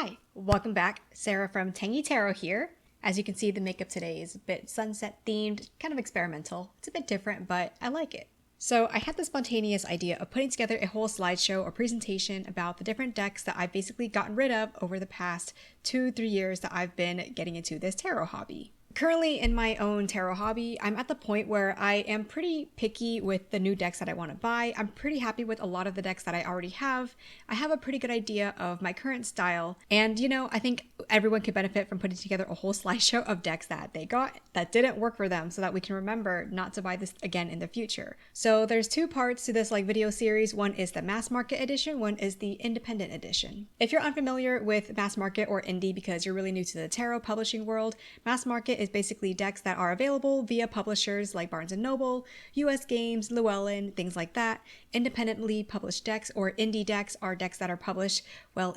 Hi, welcome back. Sarah from Tangy Tarot here. As you can see, the makeup today is a bit sunset themed, kind of experimental. It's a bit different, but I like it. So I had the spontaneous idea of putting together a whole slideshow or presentation about the different decks that I've basically gotten rid of over the past 2-3 years that I've been getting into this tarot hobby. Currently in my own tarot hobby, I'm at the point where I am pretty picky with the new decks that I want to buy. I'm pretty happy with a lot of the decks that I already have. I have a pretty good idea of my current style. And I think everyone could benefit from putting together a whole slideshow of decks that they got that didn't work for them so that we can remember not to buy this again in the future. So there's two parts to this video series. One is the mass market edition, one is the independent edition. If you're unfamiliar with mass market or indie because you're really new to the tarot publishing world, mass market is basically decks that are available via publishers like Barnes & Noble, US Games, Llewellyn, things like that. Independently published decks or indie decks are decks that are published,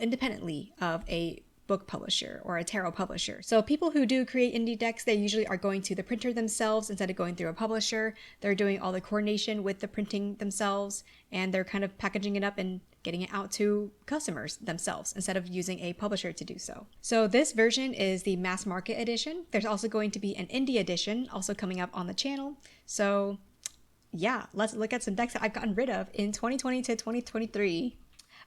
independently of a book publisher or a tarot publisher. So people who do create indie decks, they usually are going to the printer themselves instead of going through a publisher. They're doing all the coordination with the printing themselves, and they're kind of packaging it up and getting it out to customers themselves instead of using a publisher to do so. So this version is the mass market edition. There's also going to be an indie edition also coming up on the channel. So yeah, let's look at some decks that I've gotten rid of in 2020 to 2023.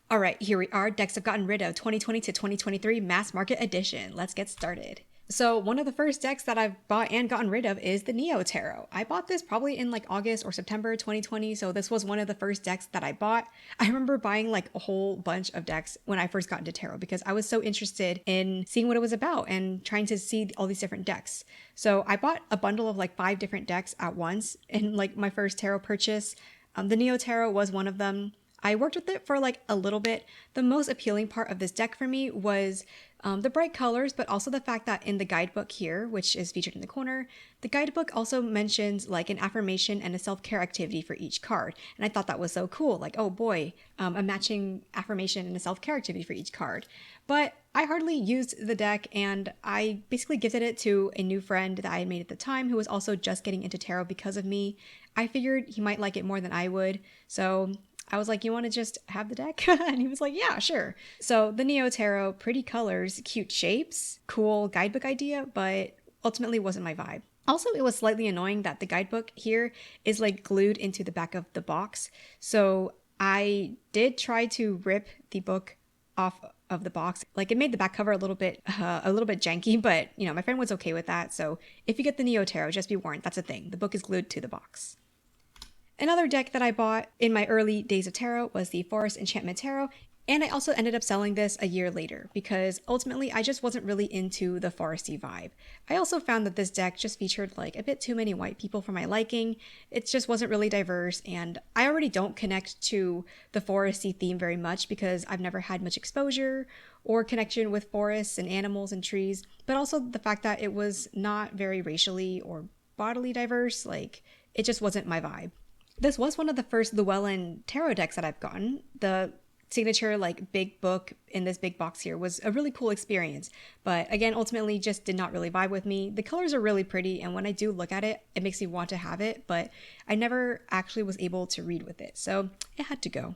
All right, here we are, decks I've gotten rid of 2020 to 2023 mass market edition. Let's get started. So one of the first decks that I've bought and gotten rid of is the Neo Tarot. I bought this probably in August or September 2020, so this was one of the first decks that I bought. I remember buying a whole bunch of decks when I first got into tarot because I was so interested in seeing what it was about and trying to see all these different decks. So I bought a bundle of 5 different decks at once in my first tarot purchase. The Neo Tarot was one of them. I worked with it for a little bit. The most appealing part of this deck for me was the bright colors, but also the fact that in the guidebook here, which is featured in the corner, the guidebook also mentions an affirmation and a self-care activity for each card. And I thought that was so cool. Oh boy, a matching affirmation and a self-care activity for each card. But I hardly used the deck, and I basically gifted it to a new friend that I had made at the time who was also just getting into tarot because of me. I figured he might like it more than I would. So I was like, you want to just have the deck? And he was like, yeah, sure. So the Neo Tarot, pretty colors, cute shapes, cool guidebook idea, but ultimately wasn't my vibe. Also, it was slightly annoying that the guidebook here is glued into the back of the box. So I did try to rip the book off of the box. It made the back cover a little bit janky, but my friend was okay with that. So if you get the Neo Tarot, just be warned, that's a thing. The book is glued to the box. Another deck that I bought in my early days of tarot was the Forest Enchantment Tarot, and I also ended up selling this a year later because ultimately I just wasn't really into the foresty vibe. I also found that this deck just featured a bit too many white people for my liking. It just wasn't really diverse, and I already don't connect to the foresty theme very much because I've never had much exposure or connection with forests and animals and trees, but also the fact that it was not very racially or bodily diverse, it just wasn't my vibe. This was one of the first Llewellyn tarot decks that I've gotten. The signature big book in this big box here was a really cool experience, but again, ultimately just did not really vibe with me. The colors are really pretty, and when I do look at it, it makes me want to have it, but I never actually was able to read with it, so it had to go.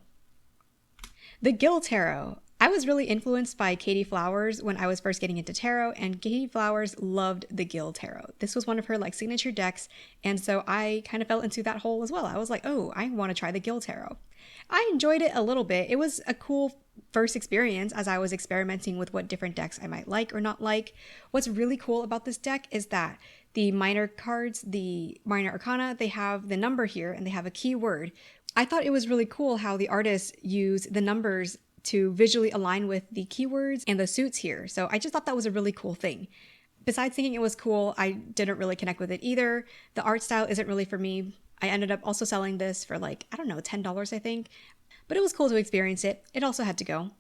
The Gill Tarot. I was really influenced by Katie Flowers when I was first getting into tarot, and Katie Flowers loved the Gill Tarot. This was one of her signature decks, and so I kind of fell into that hole as well. I was like, oh, I want to try the Gill Tarot. I enjoyed it a little bit. It was a cool first experience as I was experimenting with what different decks I might like or not like. What's really cool about this deck is that the minor cards, the minor arcana, they have the number here and they have a keyword. I thought it was really cool how the artists use the numbers to visually align with the keywords and the suits here. So I just thought that was a really cool thing. Besides thinking it was cool, I didn't really connect with it either. The art style isn't really for me. I ended up also selling this for I don't know, $10 I think. But it was cool to experience it. It also had to go.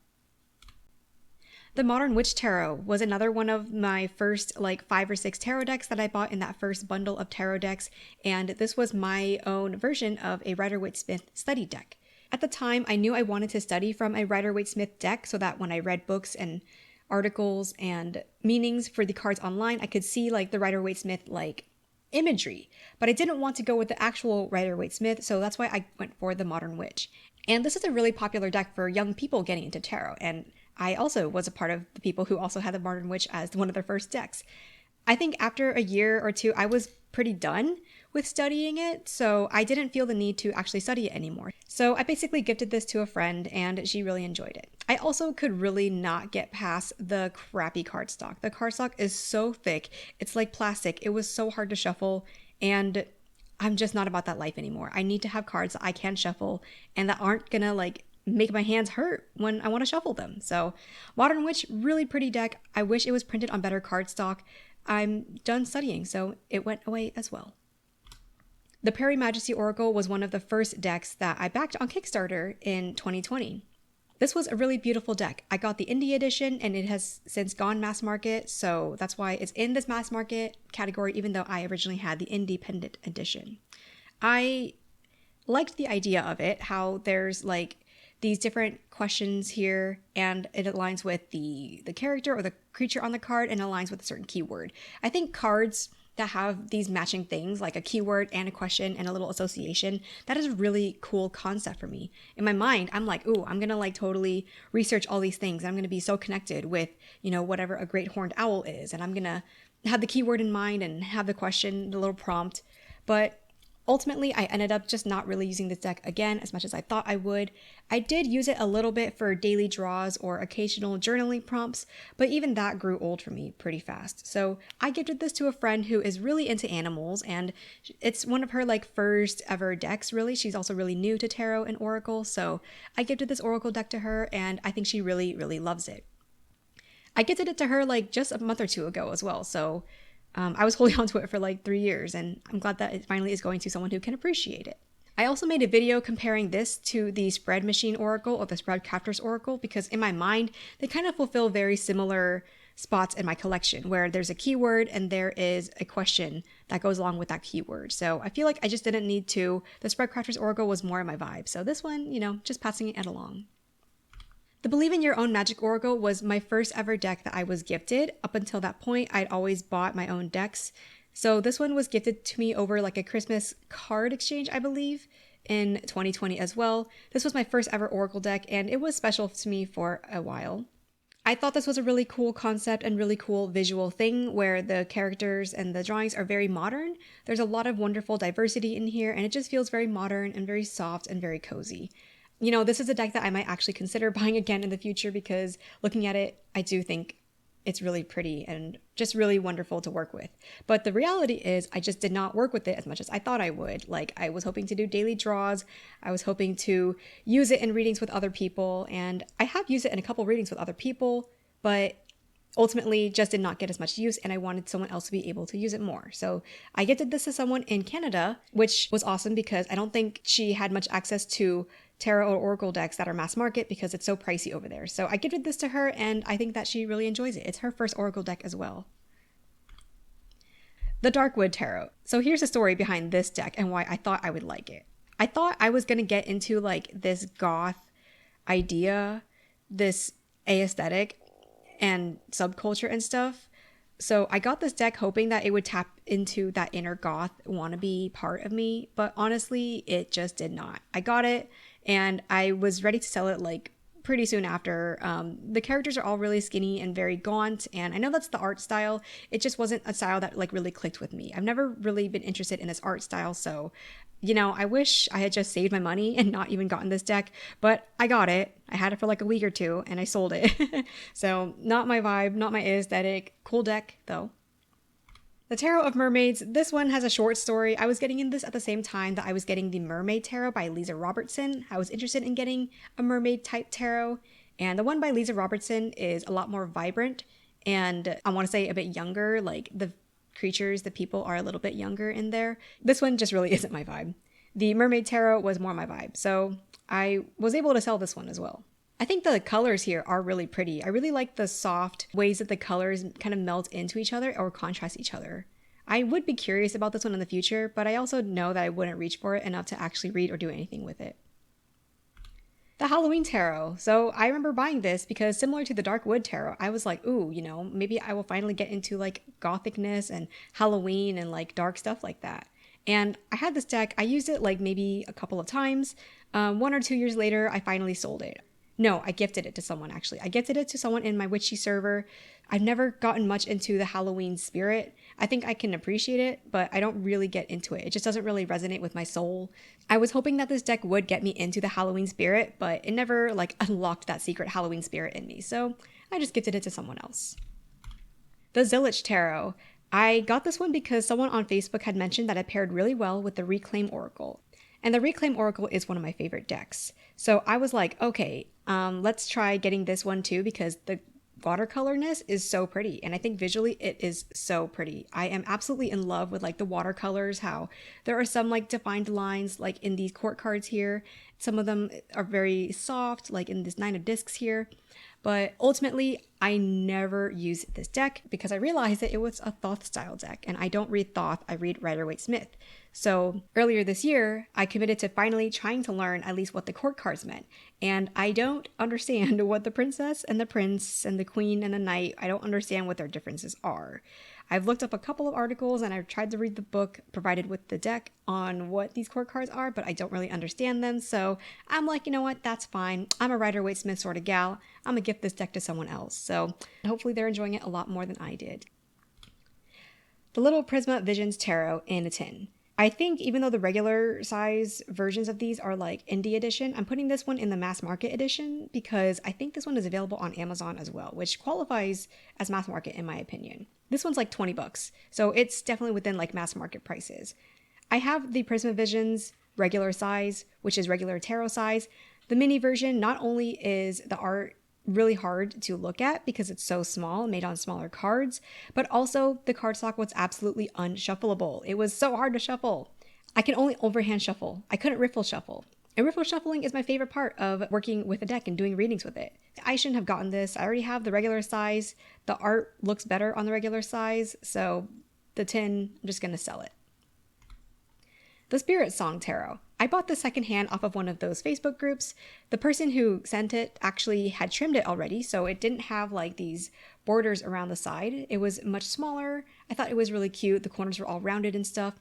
The Modern Witch Tarot was another one of my first 5 or 6 tarot decks that I bought in that first bundle of tarot decks. And this was my own version of a Rider-Waite-Smith study deck. At the time, I knew I wanted to study from a Rider-Waite-Smith deck so that when I read books and articles and meanings for the cards online, I could see the Rider-Waite-Smith imagery. But I didn't want to go with the actual Rider-Waite-Smith, so that's why I went for the Modern Witch. And this is a really popular deck for young people getting into tarot, and I also was a part of the people who also had the Modern Witch as one of their first decks. I think after a year or two, I was pretty done with studying it, so I didn't feel the need to actually study it anymore. So I basically gifted this to a friend and she really enjoyed it. I also could really not get past the crappy cardstock. The cardstock is so thick, it's like plastic. It was so hard to shuffle, and I'm just not about that life anymore. I need to have cards that I can shuffle and that aren't gonna like make my hands hurt when I want to shuffle them. So Modern Witch, really pretty deck. I wish it was printed on better cardstock. I'm done studying, so it went away as well. The Prairie Majesty Oracle was one of the first decks that I backed on Kickstarter in 2020. This was a really beautiful deck. I got the indie edition and it has since gone mass market, so that's why it's in this mass market category, even though I originally had the independent edition. I liked the idea of it, how there's like these different questions here and it aligns with the character or the creature on the card and aligns with a certain keyword. I think cards that have these matching things like a keyword and a question and a little association, that is a really cool concept for me. In my mind, I'm like, ooh, I'm gonna like totally research all these things. I'm gonna be so connected with, whatever a great horned owl is, and I'm gonna have the keyword in mind and have the question, the little prompt. But ultimately, I ended up just not really using this deck again as much as I thought I would. I did use it a little bit for daily draws or occasional journaling prompts, but even that grew old for me pretty fast. So I gifted this to a friend who is really into animals, and it's one of her like first ever decks, really. She's also really new to tarot and oracle, so I gifted this oracle deck to her, and I think she really, really loves it. I gifted it to her like just a month or two ago as well, so I was holding on to it for like 3 years, and I'm glad that it finally is going to someone who can appreciate it. I also made a video comparing this to the Spread Machine Oracle or the Spread Crafters Oracle because in my mind, they kind of fulfill very similar spots in my collection where there's a keyword and there is a question that goes along with that keyword. So I feel like I just didn't need to. The Spread Crafters Oracle was more my vibe. So this one, just passing it along. The Believe in Your Own Magic Oracle was my first ever deck that I was gifted. Up until that point, I'd always bought my own decks. So this one was gifted to me over like a Christmas card exchange, I believe, in 2020 as well. This was my first ever Oracle deck, and it was special to me for a while. I thought this was a really cool concept and really cool visual thing where the characters and the drawings are very modern. There's a lot of wonderful diversity in here, and it just feels very modern and very soft and very cozy. This is a deck that I might actually consider buying again in the future because looking at it, I do think it's really pretty and just really wonderful to work with. But the reality is I just did not work with it as much as I thought I would. Like I was hoping to do daily draws. I was hoping to use it in readings with other people. And I have used it in a couple readings with other people, but ultimately just did not get as much use, and I wanted someone else to be able to use it more. So I gifted this to someone in Canada, which was awesome because I don't think she had much access to tarot or oracle decks that are mass market because it's so pricey over there. So I gifted this to her, and I think that she really enjoys it. It's her first oracle deck as well. The Darkwood Tarot. So here's the story behind this deck and why I thought I would like it. I thought I was going to get into like this goth idea, this aesthetic and subculture and stuff. So I got this deck hoping that it would tap into that inner goth wannabe part of me, but honestly, it just did not. I got it and I was ready to sell it like pretty soon after. The characters are all really skinny and very gaunt, and I know that's the art style. It just wasn't a style that like really clicked with me. I've never really been interested in this art style, so I wish I had just saved my money and not even gotten this deck, but I got it. I had it for like a week or two and I sold it. So not my vibe, not my aesthetic. Cool deck though. The Tarot of Mermaids. This one has a short story. I was getting in this at the same time that I was getting the Mermaid Tarot by Lisa Robertson. I was interested in getting a mermaid type tarot, and the one by Lisa Robertson is a lot more vibrant and I want to say a bit younger, like the creatures, the people are a little bit younger in there. This one just really isn't my vibe. The Mermaid Tarot was more my vibe, so I was able to sell this one as well. I think the colors here are really pretty. I really like the soft ways that the colors kind of melt into each other or contrast each other. I would be curious about this one in the future, but I also know that I wouldn't reach for it enough to actually read or do anything with it. The Halloween Tarot. So I remember buying this because similar to the Darkwood Tarot, I was like, ooh, maybe I will finally get into like gothicness and Halloween and like dark stuff like that. And I had this deck. I used it like maybe a couple of times. 1 or 2 years later, I finally sold it. No, I gifted it to someone actually. I gifted it to someone in my witchy server. I've never gotten much into the Halloween spirit. I think I can appreciate it, but I don't really get into it. It just doesn't really resonate with my soul. I was hoping that this deck would get me into the Halloween spirit, but it never like unlocked that secret Halloween spirit in me. So I just gifted it to someone else. The Zillich Tarot. I got this one because someone on Facebook had mentioned that it paired really well with the Reclaim Oracle. And the Reclaim Oracle is one of my favorite decks. So I was like, okay, let's try getting this one too because the watercolorness is so pretty. And I think visually it is so pretty. I am absolutely in love with like the watercolors, how there are some like defined lines like in these court cards here. Some of them are very soft, like in this 9 of discs here. But ultimately, I never use this deck because I realized that it was a Thoth style deck, and I don't read Thoth, I read Rider-Waite-Smith. So earlier this year, I committed to finally trying to learn at least what the court cards meant. And I don't understand what the princess and the prince and the queen and the knight, I don't understand what their differences are. I've looked up a couple of articles and I've tried to read the book provided with the deck on what these court cards are, but I don't really understand them. So I'm like, you know what? That's fine. I'm a Rider-Waite-Smith sort of gal. I'm gonna gift this deck to someone else. So hopefully they're enjoying it a lot more than I did. The Little Prisma Visions Tarot in a tin. I think even though the regular size versions of these are like indie edition, I'm putting this one in the mass market edition because I think this one is available on Amazon as well, which qualifies as mass market in my opinion. This one's like 20 bucks, so it's definitely within like mass market prices. I have the Prisma Visions regular size, which is regular tarot size. The mini version, not only is the art really hard to look at because it's so small, made on smaller cards, but also the cardstock was absolutely unshuffleable. It was so hard to shuffle. I can only overhand shuffle. I couldn't riffle shuffle. And riffle shuffling is my favorite part of working with a deck and doing readings with it. I shouldn't have gotten this. I already have the regular size. The art looks better on the regular size, so the tin, I'm just gonna sell it. The Spirit Song Tarot. I bought this secondhand off of one of those Facebook groups. The person who sent it actually had trimmed it already, so it didn't have like these borders around the side. It was much smaller. I thought it was really cute. The corners were all rounded and stuff.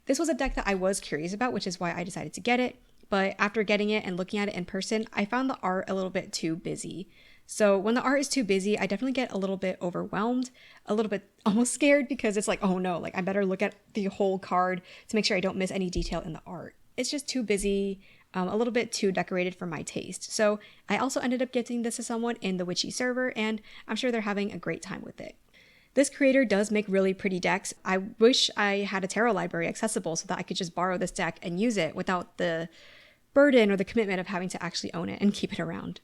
This was a deck that I was curious about, which is why I decided to get it. But after getting it and looking at it in person, I found the art a little bit too busy. So when the art is too busy, I definitely get a little bit overwhelmed, a little bit almost scared because it's like, oh no, like I better look at the whole card to make sure I don't miss any detail in the art. It's just too busy, a little bit too decorated for my taste. So I also ended up gifting this to someone in the Witchy server, and I'm sure they're having a great time with it. This creator does make really pretty decks. I wish I had a tarot library accessible so that I could just borrow this deck and use it without the burden or the commitment of having to actually own it and keep it around.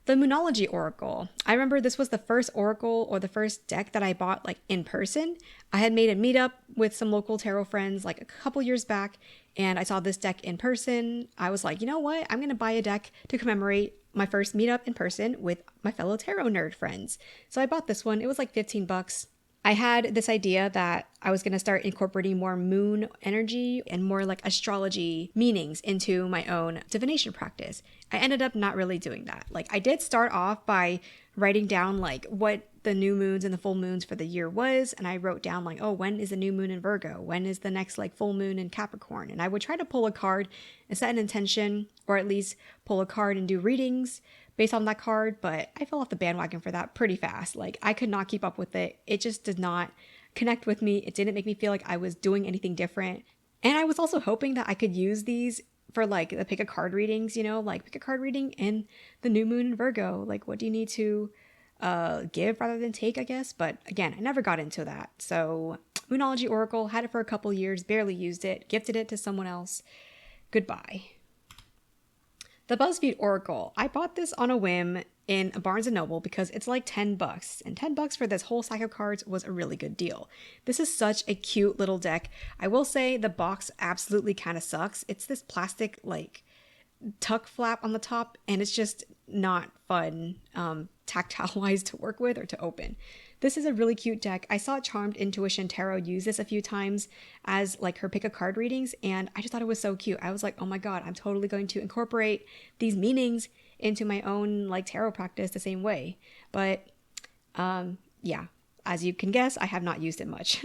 The Moonology Oracle. I remember this was the first oracle or the first deck that I bought like in person. I had made a meetup with some local tarot friends like a couple years back, and I saw this deck in person. I was like, you know what? I'm going to buy a deck to commemorate my first meetup in person with my fellow tarot nerd friends. So I bought this one. It was like 15 bucks. I had this idea that I was going to start incorporating more moon energy and more like astrology meanings into my own divination practice. I ended up not really doing that. Like I did start off by writing down like what the new moons and the full moons for the year was. And I wrote down like, oh, when is the new moon in Virgo? When is the next like full moon in Capricorn? And I would try to pull a card and set an intention, or at least pull a card and do readings based on that card, but I fell off the bandwagon for that pretty fast. Like I could not keep up with it. It just did not connect with me. It didn't make me feel like I was doing anything different. And I was also hoping that I could use these for like the pick a card readings, you know, like pick a card reading in the new moon in Virgo. Like what do you need to give rather than take, I guess. But again, I never got into that. So Moonology Oracle, had it for a couple years, barely used it, gifted it to someone else. Goodbye. The BuzzFeed Oracle. I bought this on a whim in a Barnes & Noble because it's like 10 bucks. And 10 bucks for this whole stack of cards was a really good deal. This is such a cute little deck. I will say the box absolutely kind of sucks. It's this plastic like tuck flap on the top, and it's just not fun tactile wise to work with or to open. This is a really cute deck. I saw Charmed Intuition Tarot use this a few times as like her pick a card readings, and I just thought it was so cute. I was like, oh my god, I'm totally going to incorporate these meanings into my own like tarot practice the same way. But yeah, as you can guess, I have not used it much.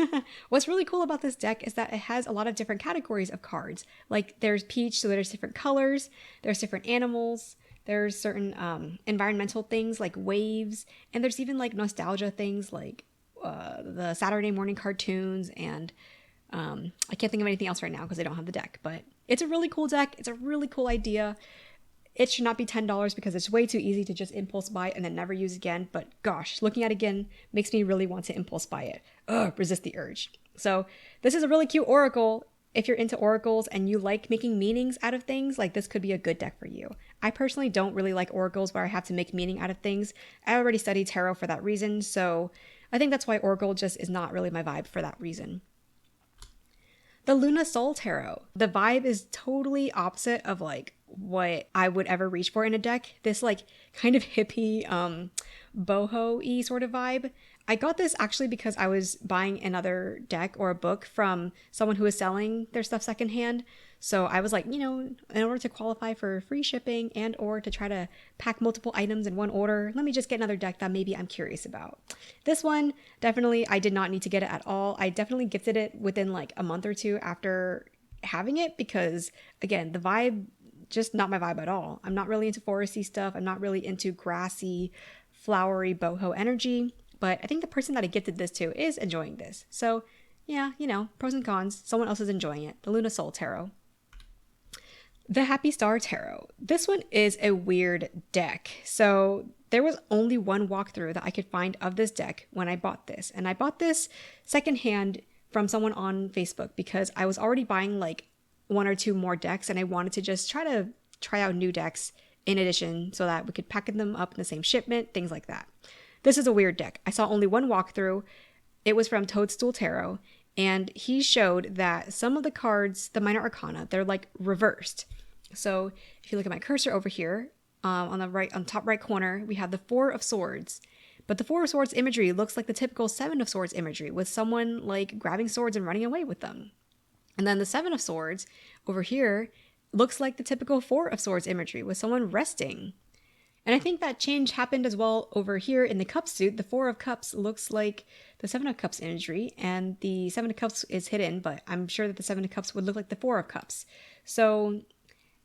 What's really cool about this deck is that it has a lot of different categories of cards. Like there's peach, so there's different colors, there's different animals, there's certain environmental things like waves, and there's even like nostalgia things like the Saturday morning cartoons, and I can't think of anything else right now because I don't have the deck, but it's a really cool deck. It's a really cool idea. It should not be $10 because it's way too easy to just impulse buy and then never use again. But gosh, looking at it again makes me really want to impulse buy it. Ugh, resist the urge. So this is a really cute oracle. If you're into oracles and you like making meanings out of things, like this could be a good deck for you. I personally don't really like oracles where I have to make meaning out of things. I already studied tarot for that reason, so I think that's why oracle just is not really my vibe for that reason. The Luna Soul Tarot. The vibe is totally opposite of like what I would ever reach for in a deck. This like kind of hippie, boho-y sort of vibe. I got this actually because I was buying another deck or a book from someone who was selling their stuff secondhand. So I was like, you know, in order to qualify for free shipping and or to try to pack multiple items in one order, let me just get another deck that maybe I'm curious about. This one, definitely, I did not need to get it at all. I definitely gifted it within like a month or two after having it because, again, the vibe, just not my vibe at all. I'm not really into foresty stuff. I'm not really into grassy, flowery boho energy. But I think the person that I gifted this to is enjoying this. So yeah, you know, pros and cons. Someone else is enjoying it. The Luna Soul Tarot. The Happy Star Tarot. This one is a weird deck. So there was only one walkthrough that I could find of this deck when I bought this. And I bought this secondhand from someone on Facebook because I was already buying like one or two more decks and I wanted to just try out new decks in addition so that we could pack them up in the same shipment, things like that. This is a weird deck. I saw only one walkthrough. It was from Toadstool Tarot, and he showed that some of the cards, the minor arcana, they're like reversed. So if you look at my cursor over here, on the top right corner, we have the Four of Swords. But the Four of Swords imagery looks like the typical Seven of Swords imagery, with someone like grabbing swords and running away with them. And then the Seven of Swords over here looks like the typical Four of Swords imagery, with someone resting. And I think that change happened as well over here in the cup suit. The Four of Cups looks like the Seven of Cups imagery, and the Seven of Cups is hidden, but I'm sure that the Seven of Cups would look like the Four of Cups. So,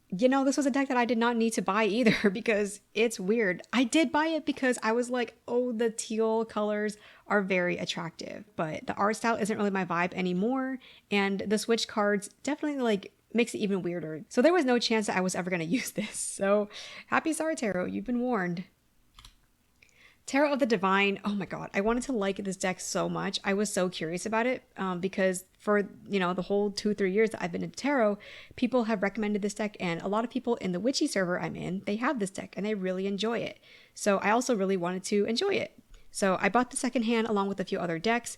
you know, this was a deck that I did not need to buy either because it's weird. I did buy it because I was like, oh, the teal colors are very attractive, but the art style isn't really my vibe anymore, and the switch cards definitely like makes it even weirder. So there was no chance that I was ever going to use this. So Happy Star Tarot, you've been warned. Tarot of the Divine. Oh my god, I wanted to like this deck so much. I was so curious about it because for, you know, the whole 2-3 years that I've been into tarot, people have recommended this deck, and a lot of people in the witchy server I'm in, they have this deck and they really enjoy it. So I also really wanted to enjoy it. So I bought the secondhand along with a few other decks.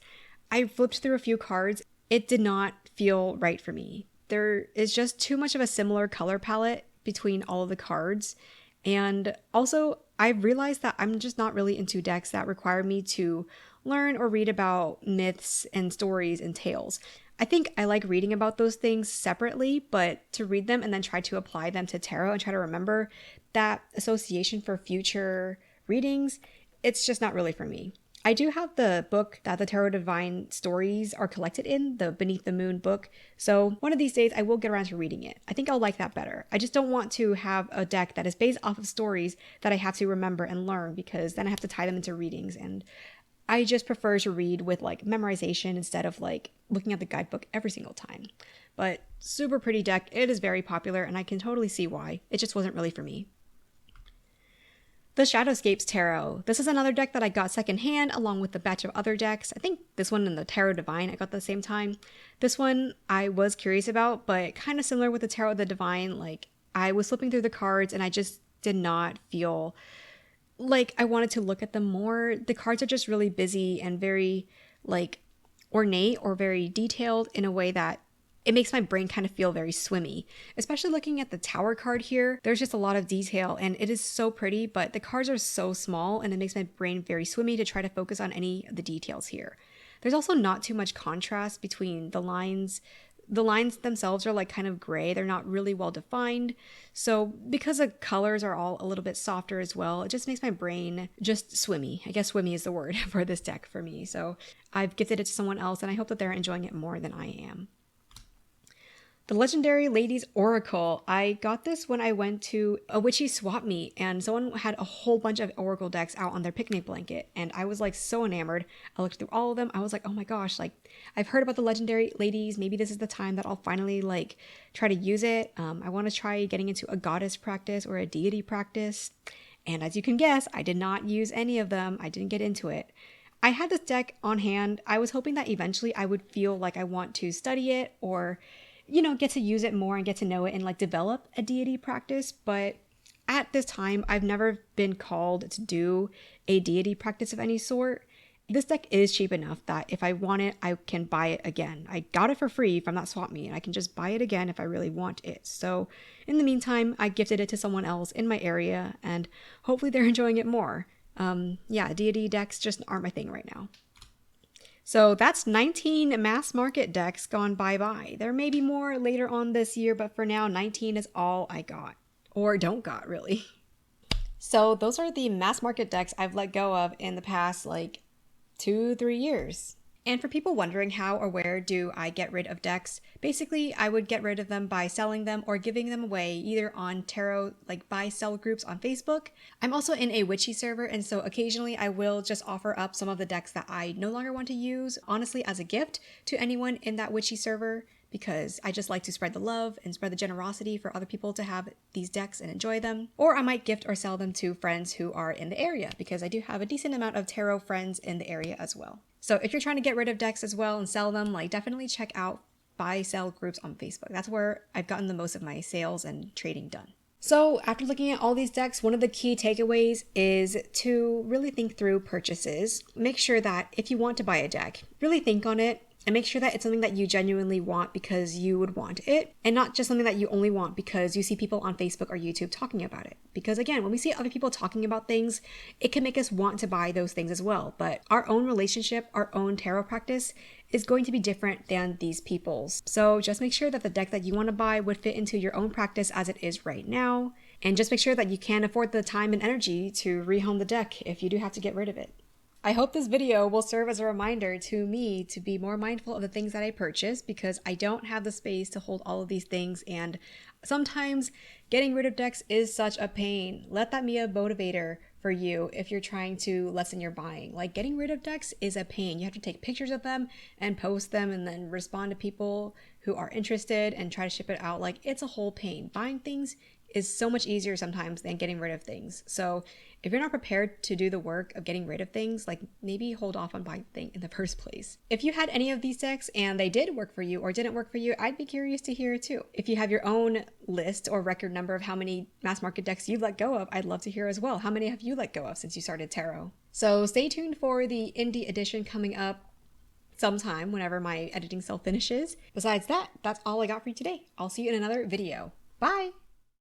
I flipped through a few cards. It did not feel right for me. There is just too much of a similar color palette between all of the cards. And also, I've realized that I'm just not really into decks that require me to learn or read about myths and stories and tales. I think I like reading about those things separately, but to read them and then try to apply them to tarot and try to remember that association for future readings, it's just not really for me. I do have the book that the Tarot Divine stories are collected in, the Beneath the Moon book, so one of these days I will get around to reading it. I think I'll like that better. I just don't want to have a deck that is based off of stories that I have to remember and learn, because then I have to tie them into readings, and I just prefer to read with like memorization instead of like looking at the guidebook every single time. But super pretty deck. It is very popular and I can totally see why. It just wasn't really for me. The Shadowscapes Tarot. This is another deck that I got secondhand along with a batch of other decks. I think this one and the Tarot Divine I got at the same time. This one I was curious about, but kind of similar with the Tarot of the Divine. Like, I was flipping through the cards and I just did not feel like I wanted to look at them more. The cards are just really busy and very like ornate or very detailed in a way that it makes my brain kind of feel very swimmy. Especially looking at the Tower card here, there's just a lot of detail and it is so pretty, but the cards are so small and it makes my brain very swimmy to try to focus on any of the details here. There's also not too much contrast between the lines the lines themselves are like kind of gray. They're not really well defined. So because the colors are all a little bit softer as well, it just makes my brain just swimmy. I guess swimmy is the word for this deck for me. So I've gifted it to someone else and I hope that they're enjoying it more than I am. The Legendary Ladies Oracle. I got this when I went to a witchy swap meet and someone had a whole bunch of Oracle decks out on their picnic blanket and I was like so enamored. I looked through all of them. I was like, oh my gosh, like I've heard about the Legendary Ladies. Maybe this is the time that I'll finally like try to use it. I want to try getting into a goddess practice or a deity practice. And as you can guess, I did not use any of them. I didn't get into it. I had this deck on hand. I was hoping that eventually I would feel like I want to study it or get to use it more and get to know it and like develop a deity practice. But at this time, I've never been called to do a deity practice of any sort. This deck is cheap enough that if I want it, I can buy it again. I got it for free from that swap meet and I can just buy it again if I really want it. So in the meantime, I gifted it to someone else in my area and hopefully they're enjoying it more. Deity decks just aren't my thing right now. So that's 19 mass market decks gone bye-bye. There may be more later on this year, but for now, 19 is all I got. Or don't got, really. So those are the mass market decks I've let go of in the past, like, 2-3 years. And for people wondering how or where do I get rid of decks, basically I would get rid of them by selling them or giving them away either on tarot like buy sell groups on Facebook. I'm also in a witchy server and so occasionally I will just offer up some of the decks that I no longer want to use, honestly as a gift to anyone in that witchy server because I just like to spread the love and spread the generosity for other people to have these decks and enjoy them. Or I might gift or sell them to friends who are in the area because I do have a decent amount of tarot friends in the area as well. So if you're trying to get rid of decks as well and sell them, like definitely check out buy sell groups on Facebook. That's where I've gotten the most of my sales and trading done. So after looking at all these decks, one of the key takeaways is to really think through purchases. Make sure that if you want to buy a deck, really think on it and make sure that it's something that you genuinely want because you would want it and not just something that you only want because you see people on Facebook or YouTube talking about it. Because again, when we see other people talking about things, it can make us want to buy those things as well. But our own relationship, our own tarot practice is going to be different than these people's. So just make sure that the deck that you want to buy would fit into your own practice as it is right now. And just make sure that you can afford the time and energy to rehome the deck if you do have to get rid of it. I hope this video will serve as a reminder to me to be more mindful of the things that I purchase because I don't have the space to hold all of these things and sometimes getting rid of decks is such a pain. Let that be a motivator for you if you're trying to lessen your buying. Like getting rid of decks is a pain. You have to take pictures of them and post them and then respond to people who are interested and try to ship it out. Like it's a whole pain. Buying things is so much easier sometimes than getting rid of things. So if you're not prepared to do the work of getting rid of things, like maybe hold off on buying the thing in the first place. If you had any of these decks and they did work for you or didn't work for you, I'd be curious to hear too. If you have your own list or record number of how many mass market decks you've let go of, I'd love to hear as well. How many have you let go of since you started tarot? So stay tuned for the indie edition coming up sometime whenever my editing self finishes. Besides that, that's all I got for you today. I'll see you in another video. Bye!